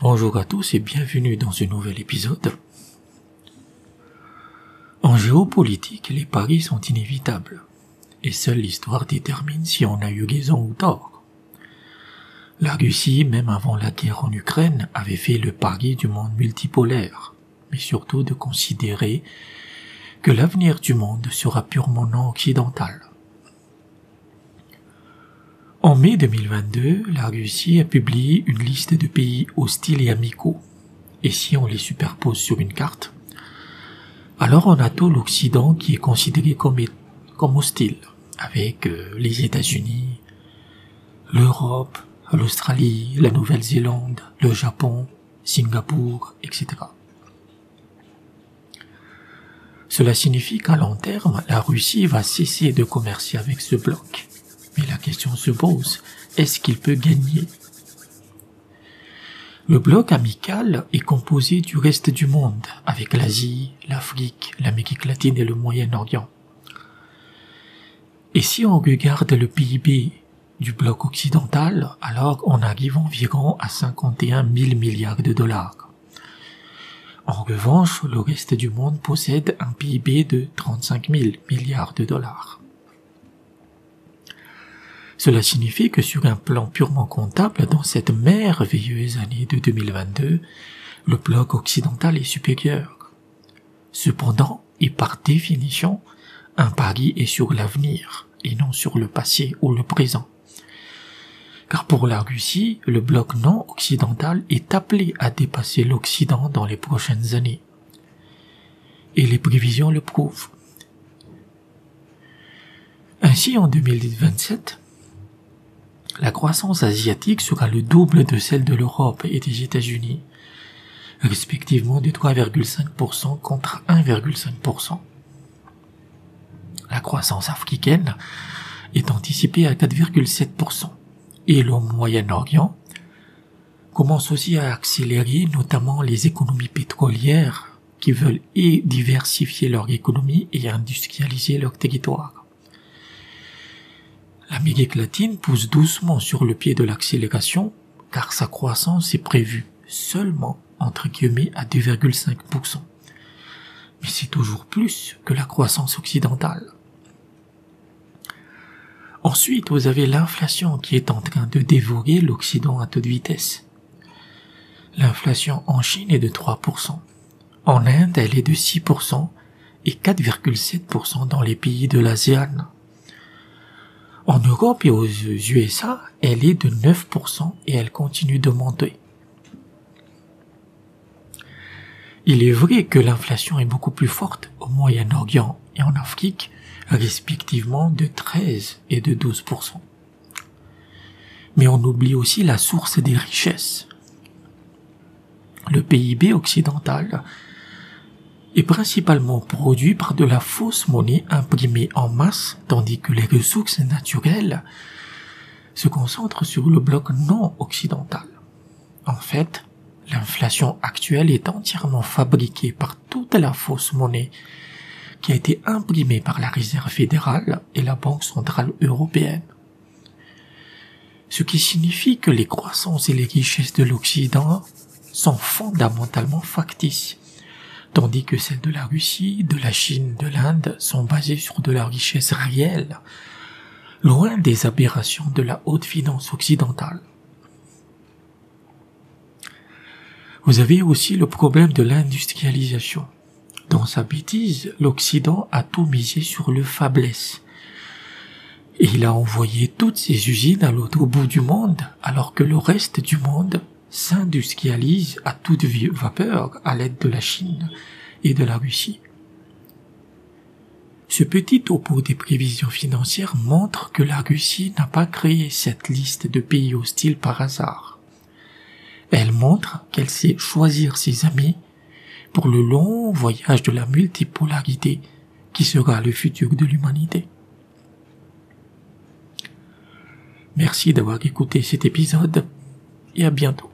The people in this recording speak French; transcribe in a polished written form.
Bonjour à tous et bienvenue dans ce nouvel épisode. En géopolitique, les paris sont inévitables, et seule l'histoire détermine si on a eu raison ou tort. La Russie, même avant la guerre en Ukraine, avait fait le pari du monde multipolaire, mais surtout de considérer que l'avenir du monde sera purement non occidental. En mai 2022, la Russie a publié une liste de pays hostiles et amicaux. Et si on les superpose sur une carte, alors on a tout l'Occident qui est considéré comme hostile, avec les États-Unis, l'Europe, l'Australie, la Nouvelle-Zélande, le Japon, Singapour, etc. Cela signifie qu'à long terme, la Russie va cesser de commercer avec ce bloc. Mais la question se pose, est-ce qu'il peut gagner? Le bloc amical est composé du reste du monde, avec l'Asie, l'Afrique, l'Amérique latine et le Moyen-Orient. Et si on regarde le PIB du bloc occidental, alors on arrive environ à 51 000 milliards de dollars. En revanche, le reste du monde possède un PIB de 35 000 milliards de dollars. Cela signifie que sur un plan purement comptable, dans cette merveilleuse année de 2022, le bloc occidental est supérieur. Cependant, et par définition, un pari est sur l'avenir, et non sur le passé ou le présent. Car pour la Russie, le bloc non occidental est appelé à dépasser l'Occident dans les prochaines années. Et les prévisions le prouvent. Ainsi, en 2027, la croissance asiatique sera le double de celle de l'Europe et des États-Unis, respectivement de 3,5% contre 1,5%. La croissance africaine est anticipée à 4,7%. Et le Moyen-Orient commence aussi à accélérer, notamment les économies pétrolières qui veulent diversifier leur économie et industrialiser leur territoire. L'Amérique latine pousse doucement sur le pied de l'accélération car sa croissance est prévue seulement entre guillemets à 2,5%. Mais c'est toujours plus que la croissance occidentale. Ensuite, vous avez l'inflation qui est en train de dévorer l'Occident à toute vitesse. L'inflation en Chine est de 3%. En Inde, elle est de 6% et 4,7% dans les pays de l'ASEAN. En Europe et aux USA, elle est de 9% et elle continue de monter. Il est vrai que l'inflation est beaucoup plus forte au Moyen-Orient et en Afrique, respectivement de 13 et de 12%. Mais on oublie aussi la source des richesses. Le PIB occidental est principalement produit par de la fausse monnaie imprimée en masse, tandis que les ressources naturelles se concentrent sur le bloc non occidental. En fait, l'inflation actuelle est entièrement fabriquée par toute la fausse monnaie qui a été imprimée par la Réserve fédérale et la Banque centrale européenne. Ce qui signifie que les croissances et les richesses de l'Occident sont fondamentalement factices, tandis que celles de la Russie, de la Chine, de l'Inde sont basées sur de la richesse réelle, loin des aberrations de la haute finance occidentale. Vous avez aussi le problème de l'industrialisation. Dans sa bêtise, l'Occident a tout misé sur le fabless. Et il a envoyé toutes ses usines à l'autre bout du monde, alors que le reste du monde s'industrialise à toute vapeur à l'aide de la Chine et de la Russie. Ce petit topo des prévisions financières montre que la Russie n'a pas créé cette liste de pays hostiles par hasard. Elle montre qu'elle sait choisir ses amis pour le long voyage de la multipolarité qui sera le futur de l'humanité. Merci d'avoir écouté cet épisode et à bientôt.